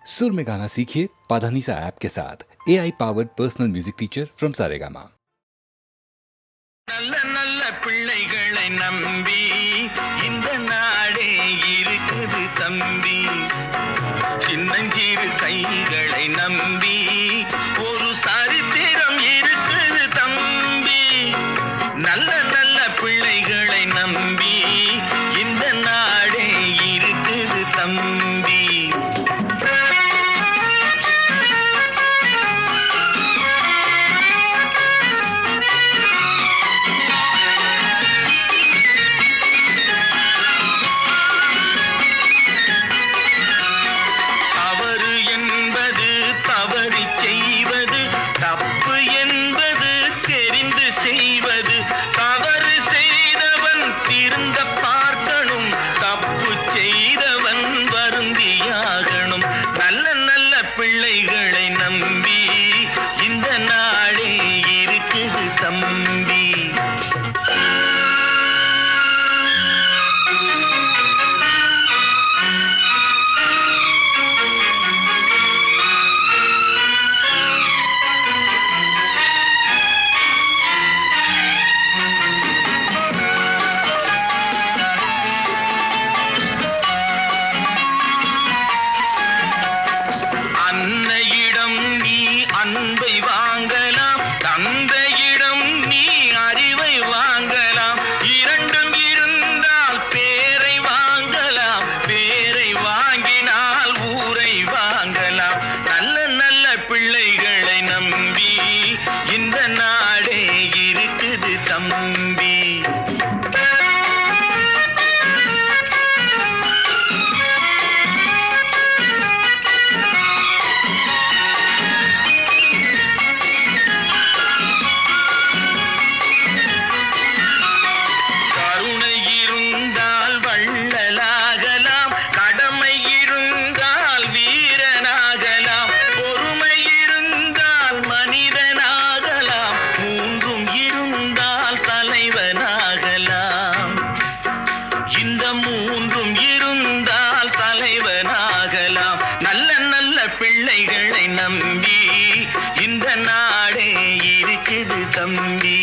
सुर में गाना सीखिए पाधानीसा ऐप के साथ। AI powered personal music teacher from Saregama. நல்ல நல்ல பிள்ளைகளை நம்பி இந்த நாடே இருக்குது தம்பி. சின்னஞ்சிறு கைகளை நம்பி ஒரு சரித்திரம் இருக்குது தம்பி. நல்ல நல்ல பிள்ளைகளை நம்பி இந்த நாடே இருக்குது தம்பி. பிள்ளைகளை நம்பி இந்த நாடே இருக்குது தம்பி. அன்னையிடம் நீ அன்பை வாங்கலாம், தந்தையிடம் நீ அறிவை வாங்கலாம். இரண்டும் இருந்தால் பேரை வாங்கலாம், பேரை வாங்கினால் ஊரை வாங்கலாம். நல்ல நல்ல பிள்ளைகளை நம்பி இந்த நாடே இருக்குது தம்பி. பிள்ளைகளை நம்பி இந்த நாடே இருக்குது தம்பி.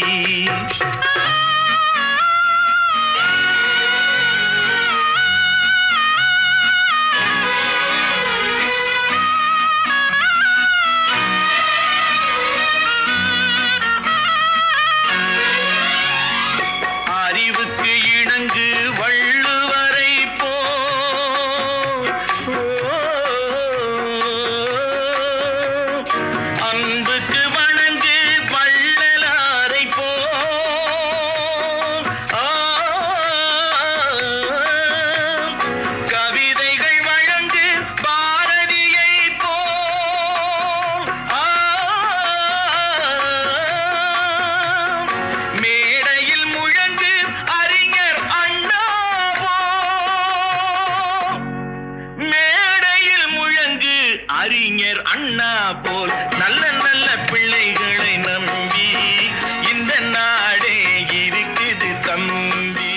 அறிவுக்கு இணங்கு வள்ளுவரை அன்புக்கு வணங்கு வள்ளலாரை கவிதைகள் வழங்கு பாரதியை மேடையில் முழங்கு அறிஞர் அண்ணா மேடையில் முழங்கு அறிஞர் அண்ணா போல். நல்ல நல்ல பிள்ளைகளை நம்பி இந்த நாடே இருக்குது தம்பி.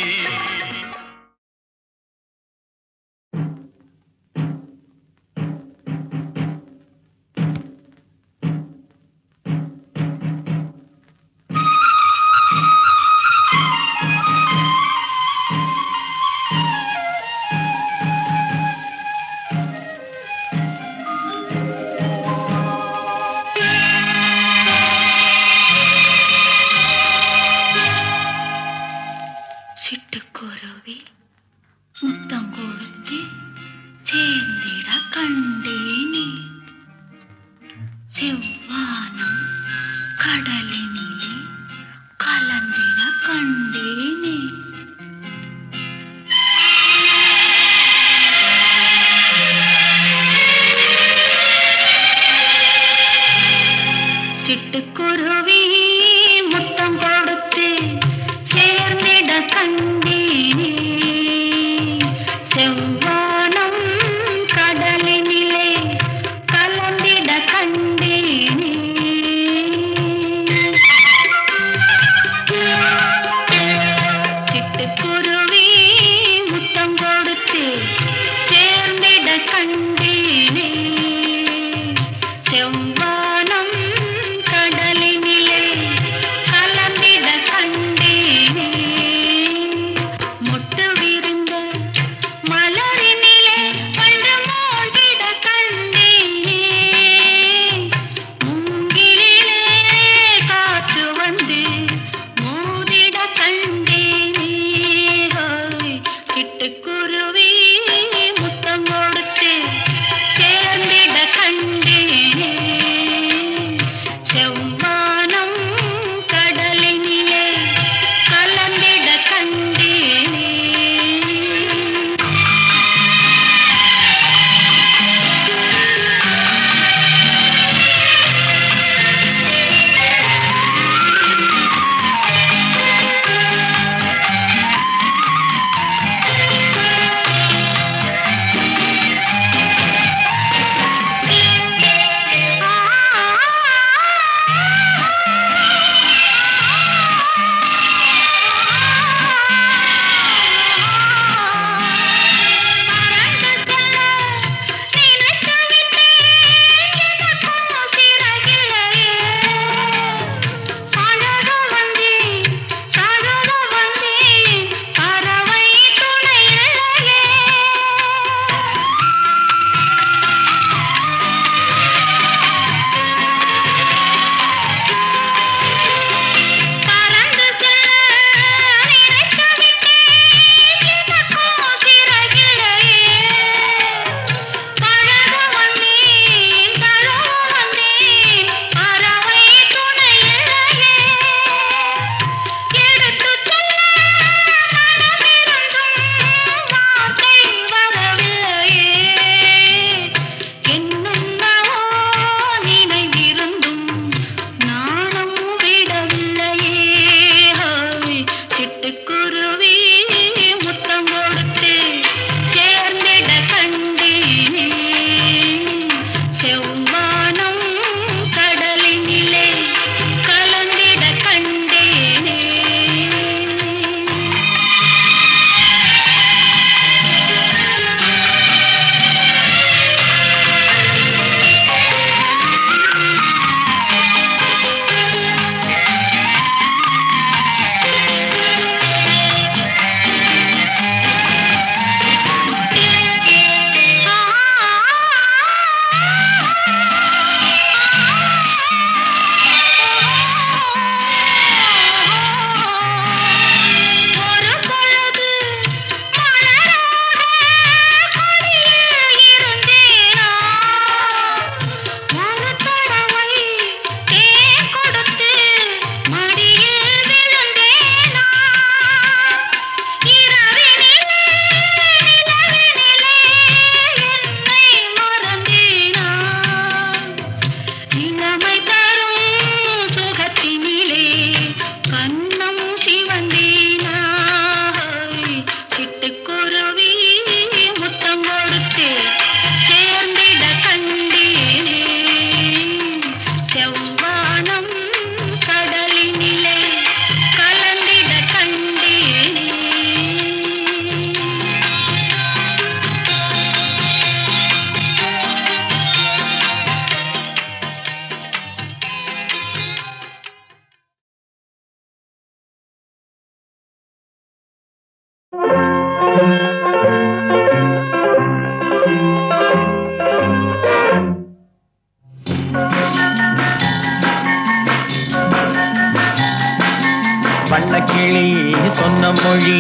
வண்ணக்கிளி சொன்ன மொழி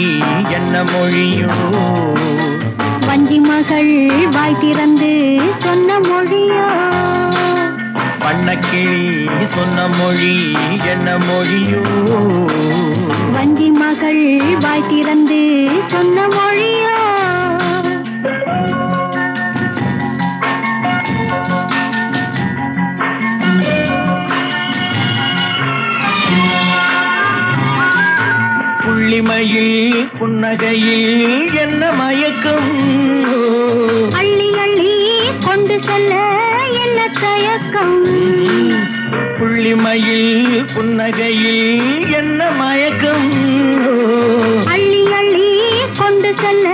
என்ன மொழியோ? வஞ்சி மகள் வாய் திறந்து சொன்ன மொழியோ? வண்ணக்கிளி சொன்ன மொழி என்ன மொழியோ? வஞ்சி மகள் வாய் திறந்து சொன்ன மொழியோ? புள்ளிமையில் புன்னகையில் என்ன மயக்கம்? அள்ளி அள்ளி கொண்டு செல்ல என்ன தயக்கம்? புள்ளிமையில் புன்னகையில் என்ன மயக்கம்? அள்ளி அள்ளி கொண்டு செல்ல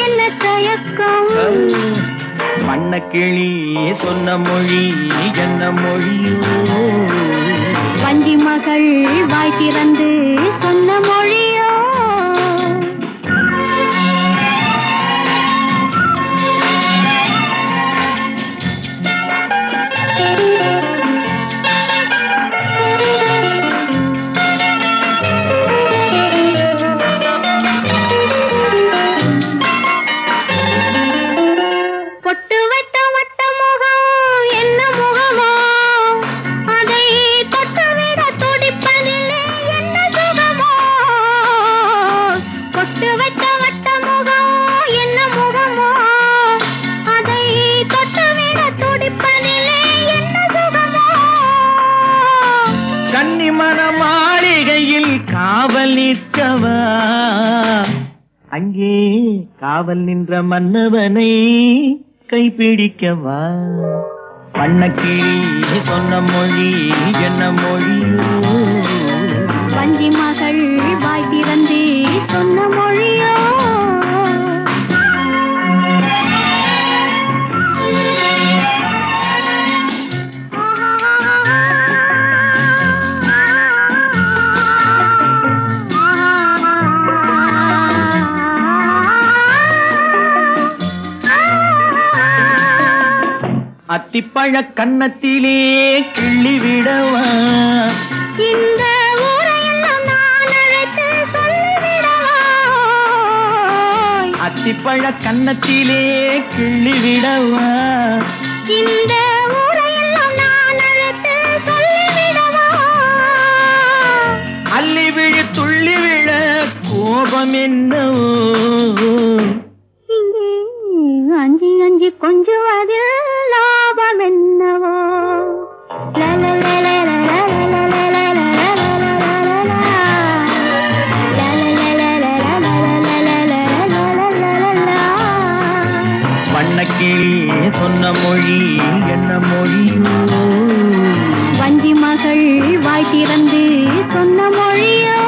என்ன தயக்கம்? வண்ணக்கிளி சொன்ன மொழி என்ன மொழியோ? வஞ்சி மகள் வாய் திறந்து சொன்ன மொழியோ? பொட்டு வைத்த வட்ட முகம் என்ன முகமோ? அதை தொட்டுவிட துடிப்பதிலே என்ன சுகமோ? பொட்டு வைத்த வட்ட முகம் என்ன முகமோ? அதை தொட்டுவிட துடிப்பதிலே என்ன சுகமோ? கன்னிமன மாளிகையில் காவல் நிற்கவா? அங்கே காவல் நின்ற மன்னவனை கைப்பிடிக்கவா? வண்ணக்கிளி சொன்ன மொழி என்ன மொழியோ? வஞ்சி மகள் வாய் திறந்து சொன்ன மொழியோ? அத்திப்பழ கன்னத்திலே கிள்ளி விடவா? இந்த ஊரையெல்லாம் நான் அழைத்து சொல்லிவிடவா? அத்திப்பழ கன்னத்திலே கிள்ளி விடவா? இந்த ஊரையெல்லாம் நான் அழைத்து சொல்லிவிடவா? அள்ளி விழி துள்ளி விழ கோபம் என்னவோ? இங்கே அஞ்சி அஞ்சி கொஞ்சுவதில் லாபம் என்னவோ? வண்ணக்கிளி சொன்ன மொழி என்ன மொழியோ? வஞ்சி மகள் வாய் திறந்து சொன்ன மொழியோ?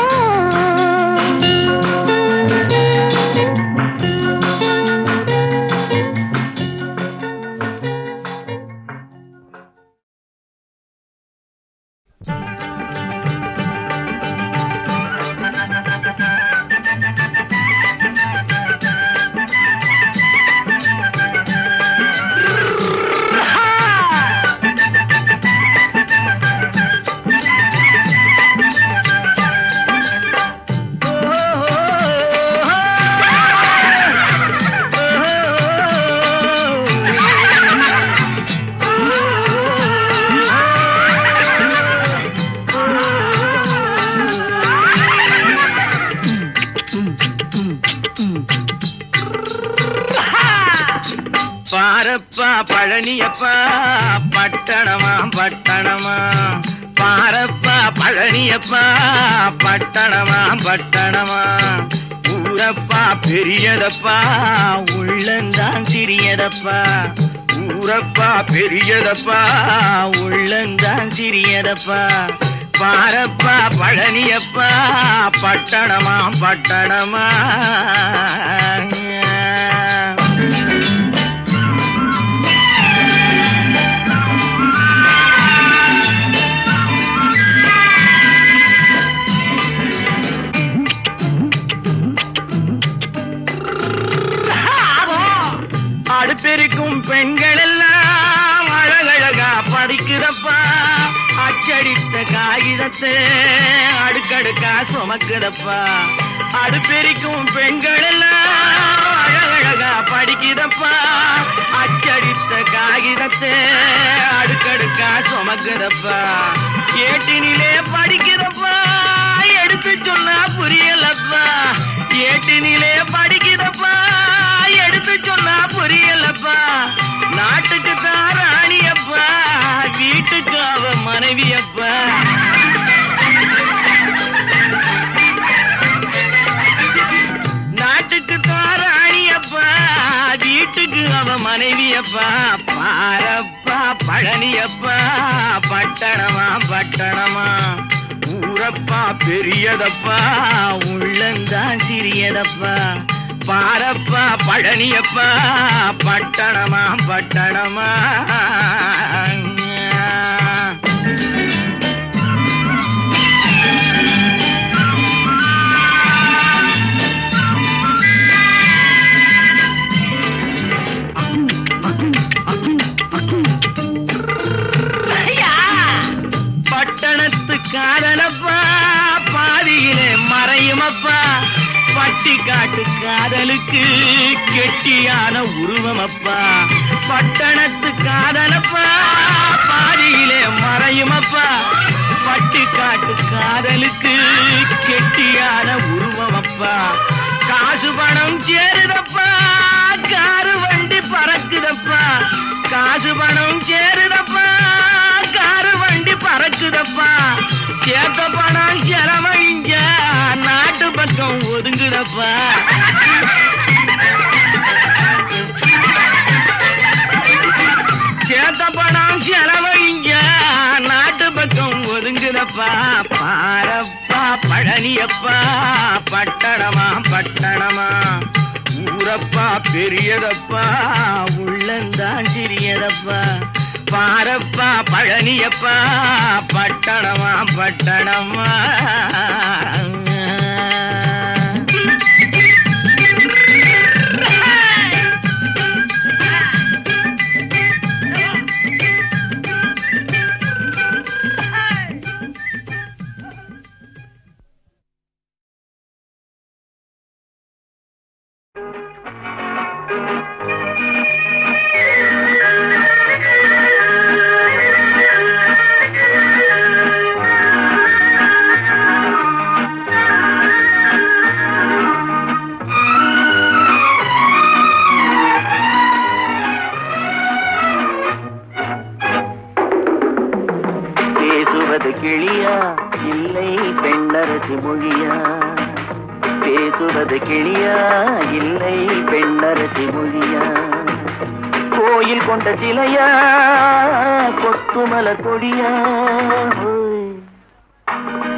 பாரப்பா பழனியப்பா பட்டணமா பட்டணமா? பாரப்பா பழனியப்பா பட்டணமா பட்டணமா? ஊரப்பா பெரியதப்பா உள்ளந்தான் சிறியதப்பா. ஊரப்பா பெரியதப்பா உள்ளந்தான் சிறியதப்பா. பாரப்பா பழனியப்பா பட்டணமா பட்டணமா? அடுப்பெருக்கும் பெண்கள் எல்லாம் அழகழகா படிக்கிறப்பா. அச்சடித்த காகிதத்தை அடுக்கடுக்கா சுமக்குதப்பா அடுப்பெரிக்கும் பெண்கள் எல்லாம் அழகழகா படிக்குதப்பா அச்சடித்த காகிதத்தை அடுக்கடுக்கா சுமக்குதப்பா ஏட்டினிலே படிக்குதப்பா எடுத்து சொன்னா புரியலப்பா ஏட்டினிலே படிக்குதப்பா எடுத்து சொன்னா புரியலப்பா நாட்டுக்கு தான் ராணியப்பா வீட்டுக்கு அவ மனைவியப்பா நாட்டுக்கு தான் ராணியப்பா வீட்டுக்கு அவ மனைவியப்பா பாரப்பா பழனியப்பா பட்டணமா பட்டணமா ஊரப்பா பெரியதப்பா உள்ளந்தான் சிறியதப்பா பாரப்பா பழனியப்பா பட்டணமா பட்டணமா பட்டணத்துக்காரனப்பா பாதியிலே மறையுமப்பா பட்டி காட்டு காதலுக்கு கெட்டியான உருவமப்பா பட்டணத்து காதலப்பா பாதியிலே மறையுமப்பா பட்டி காட்டு காதலுக்கு கெட்டியான உருவமப்பா காசு பணம் சேருதப்பா காரு வண்டி பறக்குதப்பா காசு பணம் சேருதப்பா காரு வண்டி பறக்குதப்பா சேர்த்த பணம் செலவழிங்க நாட்டு பக்கம் ஒதுங்குதப்பா சேர்த்த பணம் செலவழிங்க நாட்டு பக்கம் ஒதுங்குதப்பா பாரப்பா பழனியப்பா பட்டணமா பட்டணமா ஊரப்பா பெரியதப்பா உள்ளந்தான் சிறியதப்பா பாரப்பா பழனியப்பா பட்டணமா பட்டணமா கிளியா இல்லை பெண்ணரசி மொழியா பேசுவது கிளியா இல்லை பெண்ணரசி மொழியா கோயில் கொண்ட சிலையா கொத்துமலர் கொடியா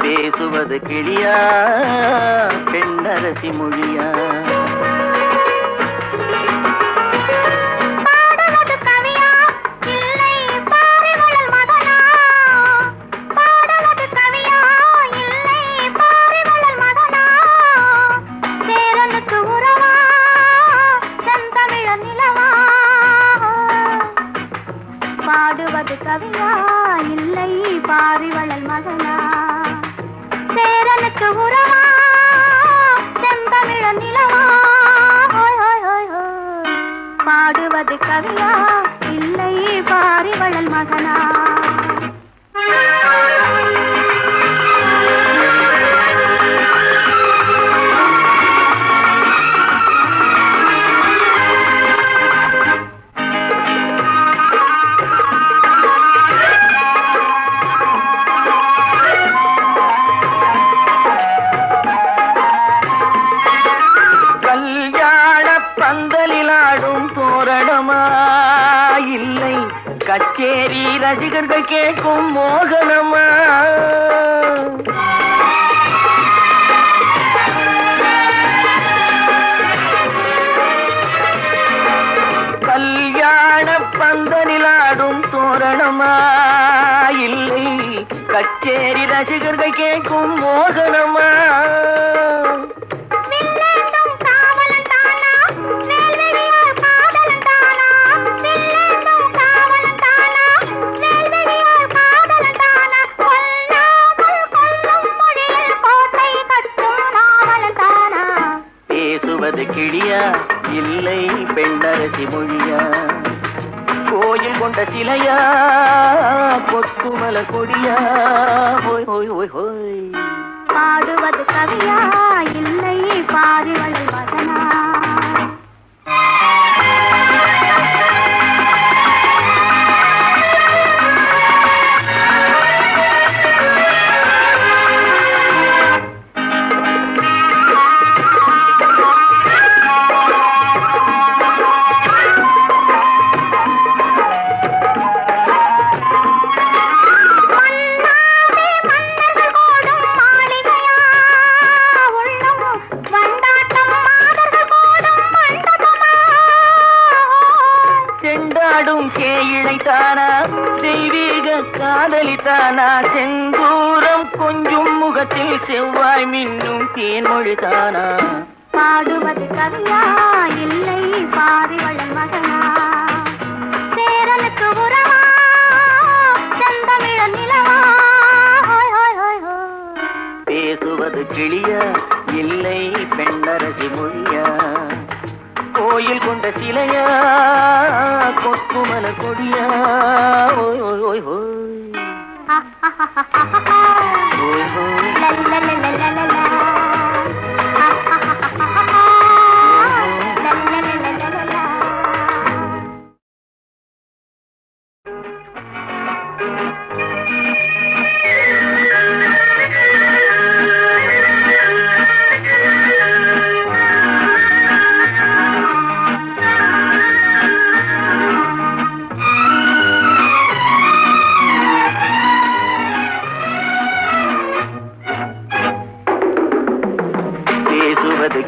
பேசுவது கிளியா பெண்ணரசி மொழியா பாடுவது கவியா இல்லை பாரிவளல் மகனா சேரனுக்கு உறவா செந்தமிழ நிலவா பாடுவது கவியா இல்லை பாரிவளல் மகனா கச்சேரி ரசிகர்கள் கேட்கும் மோகனமா கல்யாண பந்தலிலாடும் தோரணமா இல்லை கச்சேரி ரசிகர்கள் கேட்கும் மோகனமா கோயில் கொண்ட சிலையா கொத்துமல கொடியா ஹோய் ஹோய் ஹோய் ஹோய் பாடுவது கவியா இல்லை பாரிவளை மகனா காதலித்தானா செந்தூரம் கொஞ்சம் முகத்தில் செவ்வாய் மின்னும் தேன்மொழிதானா பாடுவது கவியா இல்லை பாரிவளன் மகனா சேரனுக்கு உறவா செந்தமிழ நிலவா பேசுவது கிளியா இல்லை பெண்ணரசி மொழியா கோயில் கொண்ட சிலையா கொத்துமல கொடியா ஓய் ஓய் ஓய் ஓய்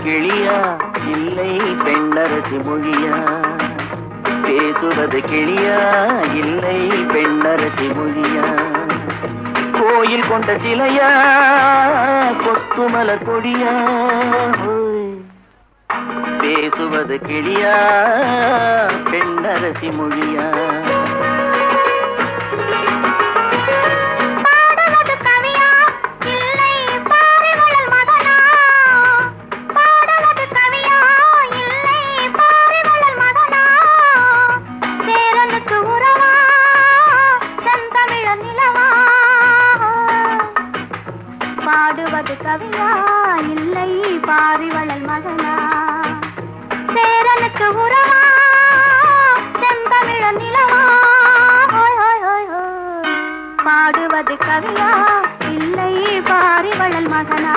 கிளியா இல்லை பெண்ணரசி மொழியா பேசுவது கிளியா இல்லை பெண்ணரசி மொழியா கோயில் கொண்ட சிலையா கொத்துமல கொடியா பேசுவது கிளியா பெண்ணரசி மொழியா பாடுவது கவியா இல்லை பாரிவளல் மகனா சேரனுக்கு உறவா செந்தமிழ நிலவா பாடுவது கவியா இல்லை பாரிவளல் மகனா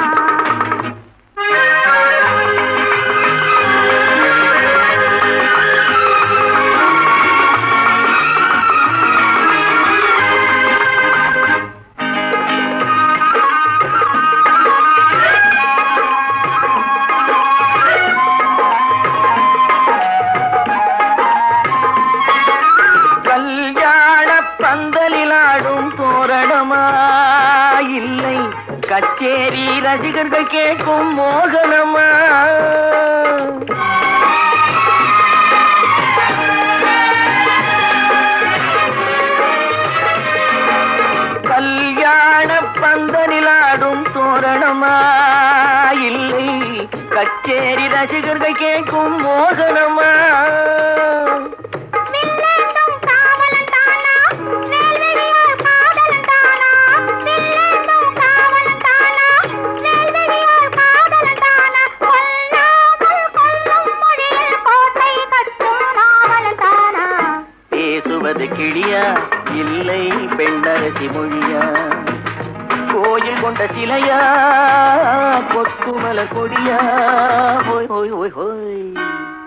கச்சேரி ரசிகர்கள் கேட்கும் மோகனமா கல்யாண பந்தலிலாடும் தோரணமா இல்லை கச்சேரி ரசிகர்கள் கேட்கும் மோகனமா கிளியா இல்லை பெண்ணரசி மொழியா கோயில் கொண்ட சிலையா கொத்துமல கொடியா ஹோய் ஹோய் ஹோய் ஹோய்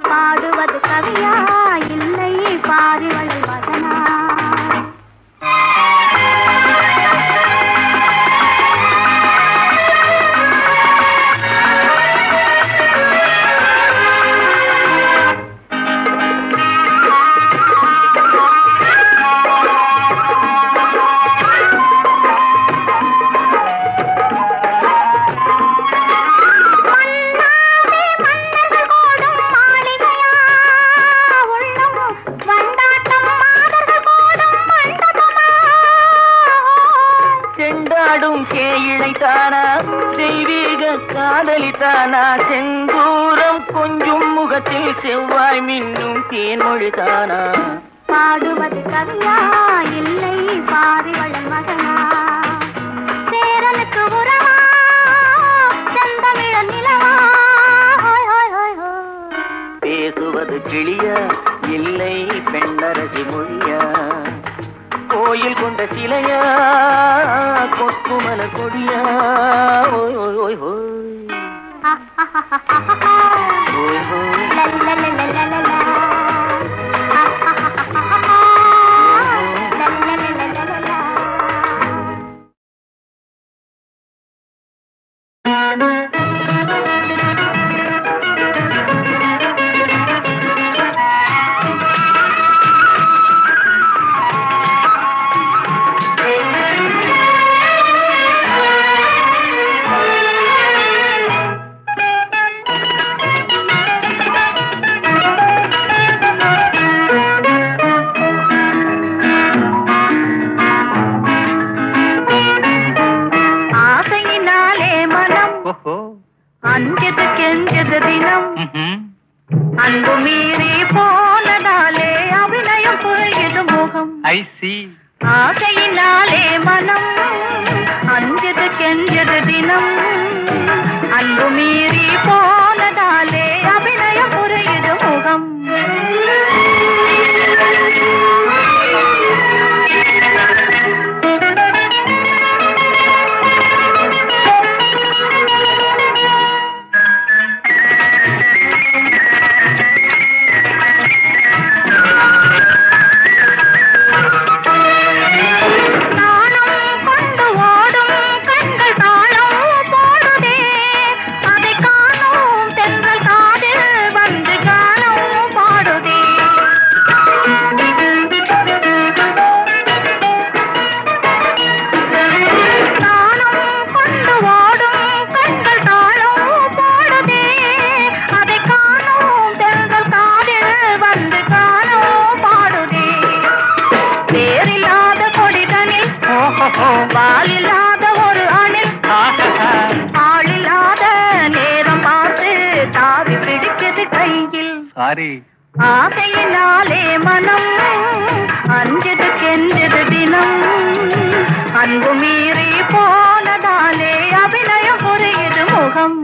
பாடுவது கவியா இல்லை பாரிவளை மகனா காதலித்தானா செந்தூரம் கொஞ்சம் முகத்தில் செவ்வாய் மின்னும் தேன்மொழிதானா பாடுவது கவியா இல்லை பாரிவளன் மகனா சேரனுக்கு உறவா செந்தமிழன் நிலவா பேசுவது கிளியா இல்லை பெண்ணரசி மொழியா கோயில் கொண்ட சிலையா கொக்குமல கொடியா ஓய் ஓய் ஓய் ஓய் ஓய் ஓய் அஞ்சது கெஞ்சது தினம் அன்பு மீறி போனதாலே அபிநயம் புரியுது முகம் ஆசையினாலே மனம் அஞ்சது கெஞ்சது தினம் அன்பு மீறி போனதாலே அபிநயம் புரியுது முகம் வாலில்லாத ஒரு அணில் ஆளில்லாத நேரம் பார்த்து தாவி பிடிக்குது கையில் ஆசையினாலே மனம் அஞ்சது கெஞ்சது தினம் அன்பு மீறி போனதாலே அபிநயம் புரியுது முகம்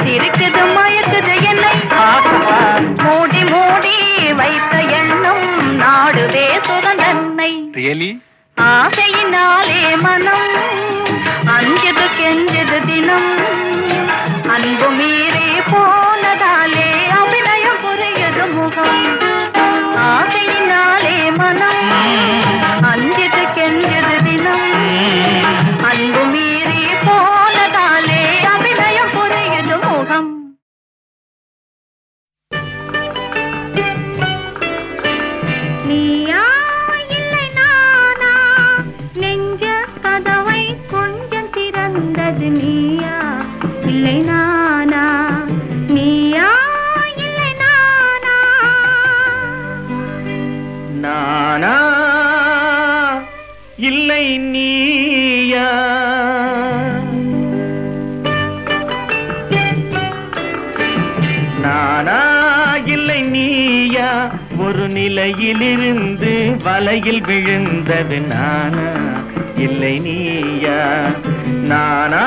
இருக்குது மயக்குது என்னை மூடி மூடி வைத்த எண்ணம் நாடுவே சுதந்தன்னை ஆசையினாலே மனம் அஞ்சது கெஞ்சது தினம் அன்பு மீறி போனதாலே அபிநயம் புரியுது முகம் ஆசையினாலே மனம் அஞ்சது கெஞ்சது தினம் அன்பு மீறி போனதாலே அபிநயம் புரியுது முகம் நீயா இல்லை நானா நெஞ்ச கதவை கொஞ்சம் திறந்தது நீயா இல்லை நானா நீயா இல்லை நானா நானா இல்லை நீயா நானா இல்லை நீயா ஒரு நிலையிலிருந்து வலையில் விழுந்தது நானா இல்லை நீயா நானா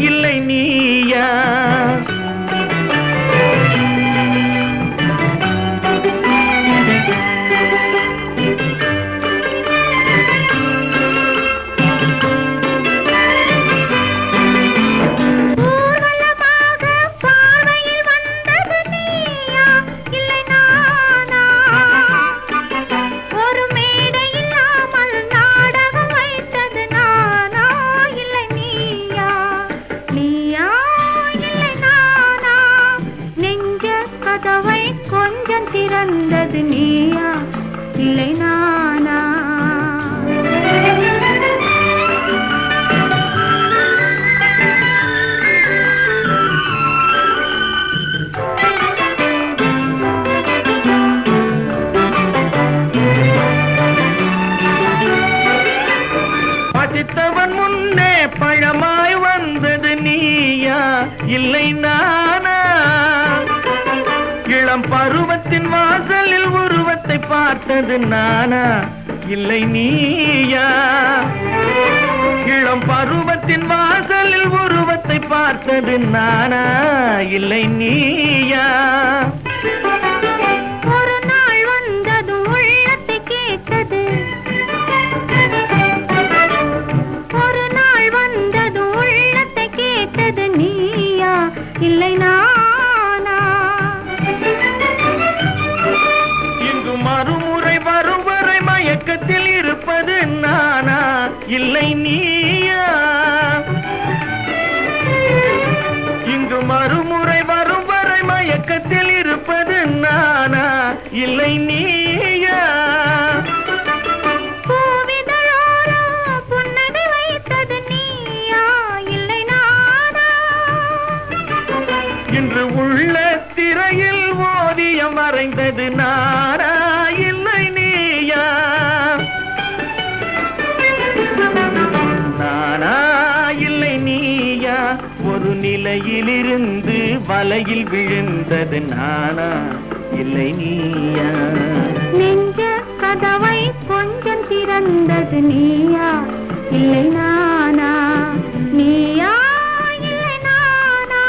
இல்லை நீயா ஊர்வலமாக கதவை கொஞ்சம் திறந்தது நீயா இல்லை நானா? பசித்தவன் முன்னே பழமாய் வந்தது நீயா இல்லை நானா? இளம் பருவத்தின் வாசலில் உருவத்தை பார்த்தது நானா இல்லை நீயா? இளம் பருவத்தின் வாசலில் உருவத்தை பார்த்தது நானா இல்லை நீயா? ஒரு நாள் வந்தது உள்ளத்தை கேட்டது, ஒரு நாள் வந்தது உள்ளத்தை கேட்டது நீயா இல்லை நானா? இங்கு மறுமுறை வரும் வரை மயக்கத்தில் இருப்பது நானா இல்லை நீயா? இங்கு மறுமுறை வரும் வரை மயக்கத்தில் இருப்பது நானா இல்லை நீயா? பூவிதழோரோ புன்னகை வைத்தது நீயா இல்லை நானா? இன்று உள்ள திரையில் ஓவியம் வரைந்தது நானா இல்லை நீயா? நானா இல்லை நீயா? ஒரு நிலையிலிருந்து வலையில் விழுந்தது நானா இல்லை நீயா? நெஞ்ச கதவை கொஞ்சம் திறந்தது நீயா இல்லை நானா? நீயா இல்லை நானா?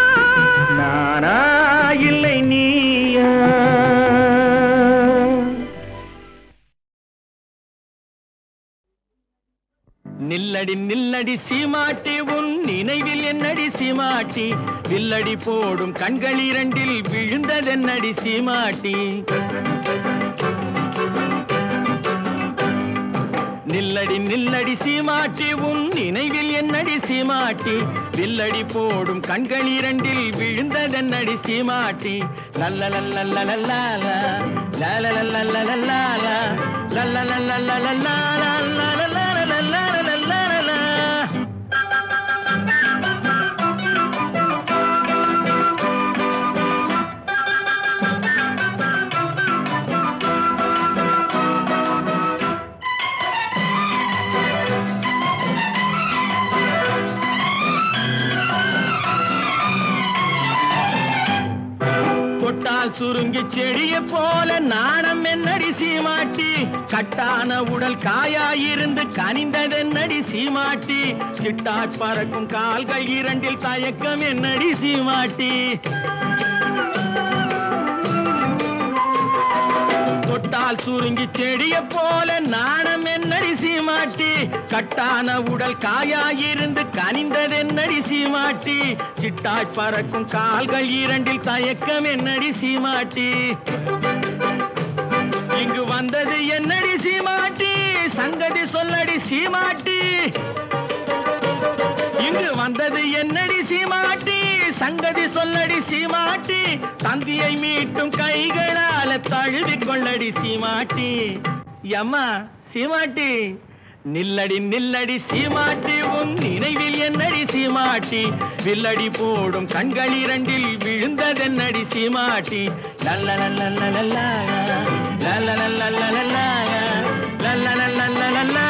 நானா இல்லை நீயா? நில்லடி நில்லடி சீமாட்டி உன் நினைவில் என்னடி சீமாட்டி? வில்லடி போடும் கண்கள் இரண்டில் விழுந்ததென்னடி சீமாட்டி? நில்லடி நில்லடி சீமாட்டி உன் நினைவில் என்னடி சீமாட்டி? வில்லடி போடும் கண்கள் இரண்டில் விழுந்ததென்னடி சீமாட்டி? லல்லலல்லல்லலல்லா லல்லலல்லல்லல்லா லல்லலல்லல்லல்லா கொட்டால் சுருங்கி செடிய போல நாணம் என்னடி சீமாட்டி? கட்டான உடல் காயாயிருந்து கனிந்ததென்னடி சீமாட்டி? சிட்டாட் பறக்கும் கால்கள் இரண்டில் தயக்கம் என்னடி சீமாட்டி? கொட்டால் சுருங்கி செடிய போல நாணம் என்னடி சீமாட்டி? கட்டான உடல் காயாயிருந்து கனிந்ததென்னடி சீமாட்டி? சிட்டாய் பறக்கும் கால்கள் இரண்டில் தயக்கம் என்னடி சீமாட்டி? இங்கு வந்தது என்னடி சீமாட்டி? சங்கதி சொல்லடி சீமாட்டி. இங்கு வந்தது என்னடி சீமாட்டி? சங்கதி சொல்லடி சீமாட்டி. தந்தியை மீட்டும் கைகளால தழுவி கொள்ளடி சீமாட்டி. அம்மா சீமாட்டி, நில்லடி நில்லடி சீமாட்டி, உன் நினைவில் என்னடி சீமாட்டி? வில்லடி போடும் கண்கள் இரண்டில் விழுந்ததென்னடி சீமாட்டி? லல்லலல்லல்லல்லா லல்லலல்லல்லல்லா லல்லலல்லல்லல்லா.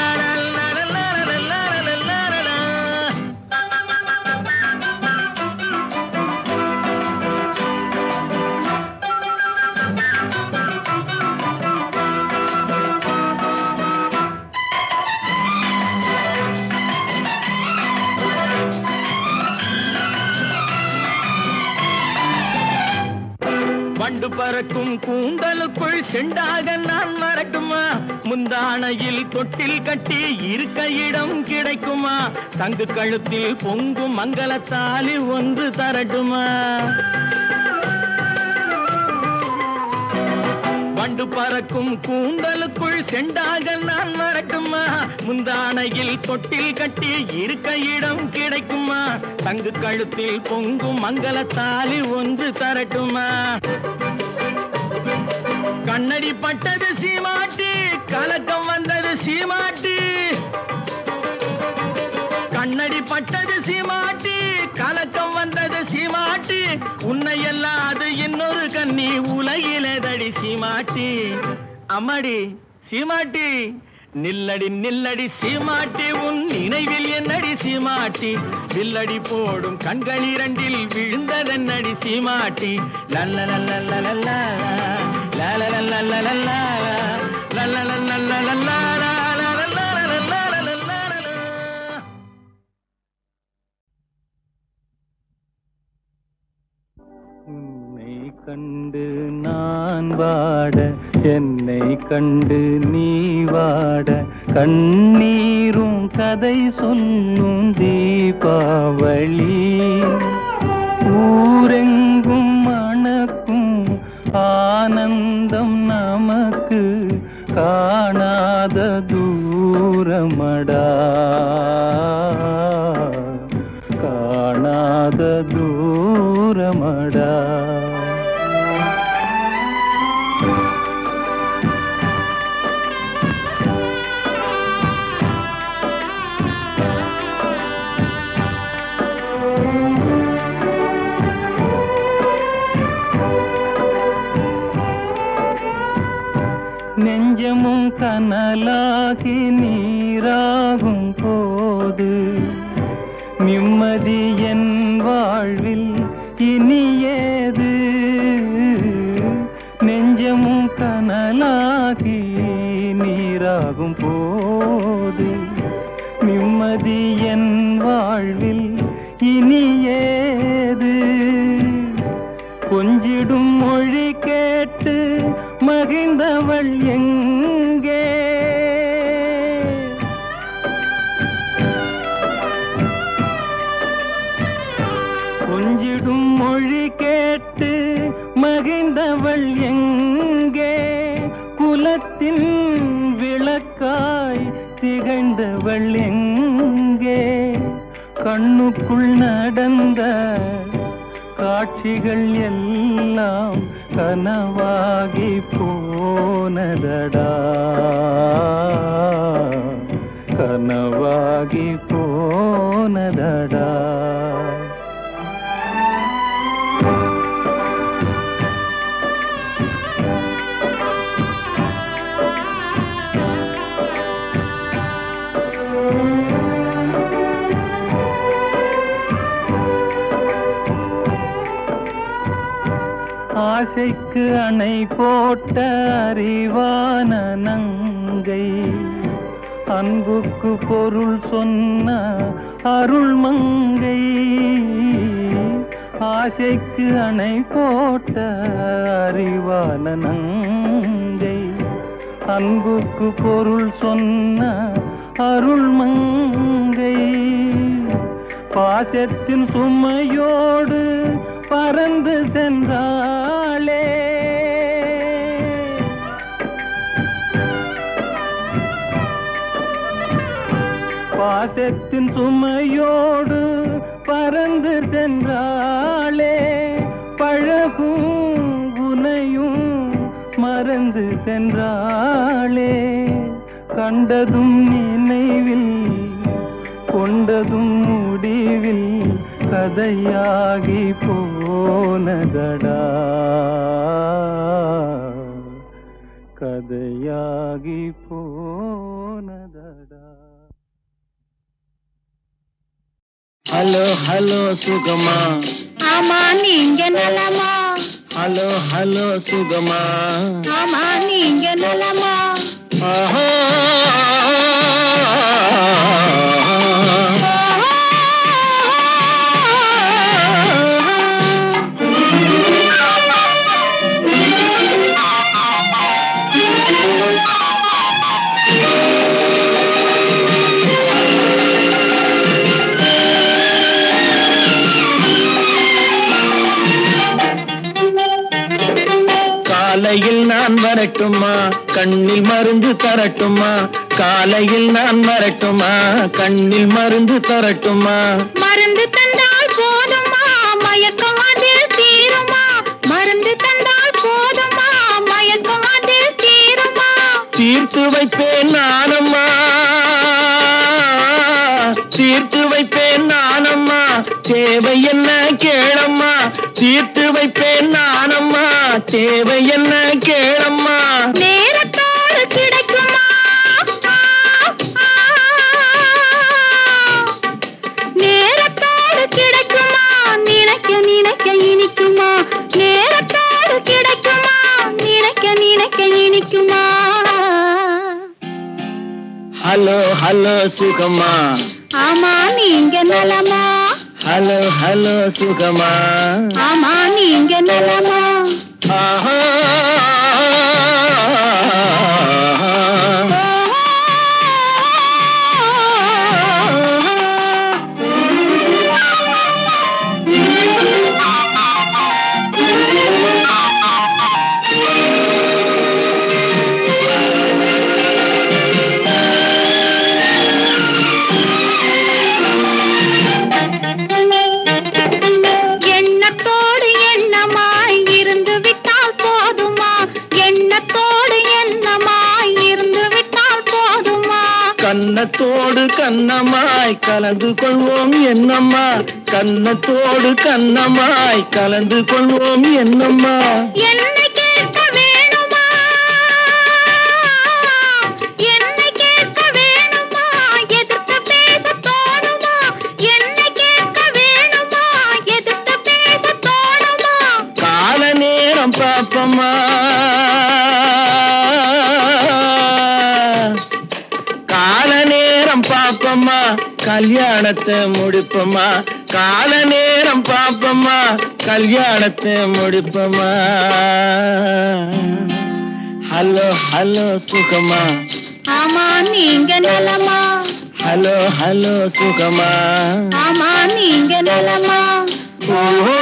வண்டு பறக்கும் கூந்தலுக்குள் செண்டாக நான் வரட்டுமா? முந்தானையில் தொட்டில் கட்டி இருக்க இடம் கிடைக்குமா? சங்கு கழுத்தில் பொங்கும் மங்களத்தாலி ஒன்று தரட்டுமா? வண்டு பறக்கும் கூந்தலுக்குள் செண்டாக நான் வரட்டுமா? முந்தானையில் தொட்டில் கட்டி இருக்க இடம் கிடைக்குமா? சங்கு கழுத்தில் பொங்கும் மங்களத்தாலி ஒன்று தரட்டுமா? கண்ணடி பட்டது சீமாட்டி கலக்கம் வந்தது சீமாட்டி கண்ணடி பட்டது சீமாட்டி கலக்கம் வந்தது சீமாட்டி உன்னை எல்லாது இன்னொரு கண்ணி உலகிலேதடி சீமாட்டி அம்மாடி சீமாட்டி நில்லடி நில்லடி சீமாட்டி உன் நினைவில் என்னடி சீமாட்டி வில்லடி போடும் கண்கள் இரண்டில் விழுந்ததென்னடி சீமாட்டி லல்லலல்லலல்லா லலலல்லலல்லா லலலல்லலல்லா உன்னை கண்டு நான் வாட என்னை கண்டு நீ வாட கண்ணீரும் கதை சொல்லும் தீபாவளி ஊரெங்கும் மணக்கும் ஆனந்தம் நமக்கு காணாத தூரமடா காணாத தூரமடா நெஞ்சமும் கனலாகி நீராகும் போது நிம்மதி என் வாழ்வில் இனியேது நெஞ்சமும் கனலாகி நீராகும் போது நிம்மதி என் வாழ்வில் இனியேது கொஞ்சிடும் மொழி கேட்டு மகிழ்ந்தவள் எங்கே கொஞ்சிடும் மொழி கேட்டு மகிழ்ந்தவள் எங்கே குலத்தின் விளக்காய் திகழ்ந்தவள் எங்கே கண்ணுக்குள் நடந்த காட்சிகள் எல்லாம் கனவாகி போனதடா கனவாகி போனதடா ஆசைக்கு அணை போட்ட அறிவான நங்கை அன்புக்கு பொருள் சொன்ன அருள் மங்கை ஆசைக்கு அணை போட்ட அறிவான நங்கை அன்புக்கு பொருள் சொன்ன அருள் மங்கை பாசத்தின் சுமையோடு பறந்து சென்றாளே பாசத்தின் சுமையோடு பறந்து சென்றாளே பழகும் உனையும் மறந்து சென்றாளே கண்டதும் நினைவில் கொண்டதும் முடிவில் கதையாகி போனதடா கதையாகி போனதடா ஹலோ ஹலோ சுகமா ஆமா நீங்க நலமா ஹலோ ஹலோ சுகமா ஆமா நீங்க நலமா ஆஹா காலையில் நான் வரட்டுமா கண்ணில் மருந்து தரட்டுமா காலையில் நான் வரட்டுமா கண்ணில் மருந்து தரட்டுமா மருந்து தந்தால் போதுமா மயக்கம் அதில் தீருமா மருந்து தந்தால் போதுமா மயக்கம் அதில் தீர்த்து வைப்பேன் நானம்மா, தீர்த்து வைப்பேன் நானம்மா, தேவை என்ன கேளம்மா, தீர்த்து வைப்பேன் நானம்மா, தேவை என்ன கேளம்மா. நேரத்தோடு கிடைக்குமா, நேரத்தோடு கிடைக்குமா, நினைக்க நினைக்க இனிக்குமா, நேரத்தோடு கிடைக்குமா, நினைக்க நினைக்க இனிக்குமா. ஹலோ ஹலோ சுகமா, ஆமா நீங்க நலமா, ஹலோ ஹலோ சுகமா, ஆமா நீங்க நலமா. ஆஹா. எண்ணத்தோடு எண்ணமாய் இருந்து விட்டால் போதுமா, எண்ணத்தோடு எண்ணமாய் இருந்து விட்டால் போதுமா. கன்னத்தோடு கன்னமாய் கலந்து கொள்வோம் என்னம்மா, கன்னத்தோடு கன்னமாய் கலந்து கொள்வோம் என்னம்மா. என்னை கேட்க வேணுமா, என்னை கேட்க வேணுமா, எதிர்த்து பேச தோணுமா, என்னை கேட்க வேணுமா, எதிர்த்து பேச தோணுமா. கால நேரம் பாப்பம்மா, கால நேரம் பாப்பம்மா, கல்யாணத்தை முடிப்பம்மா, கால நேரம் பாப்பம்மா, கல்யாணத்தை முடிப்பம்மா. ஹலோ ஹலோ சுகமா, ஆமா நீங்க நலமா, ஹலோ ஹலோ சுகமா, ஆமா நீங்க நலமா. ஓஹோ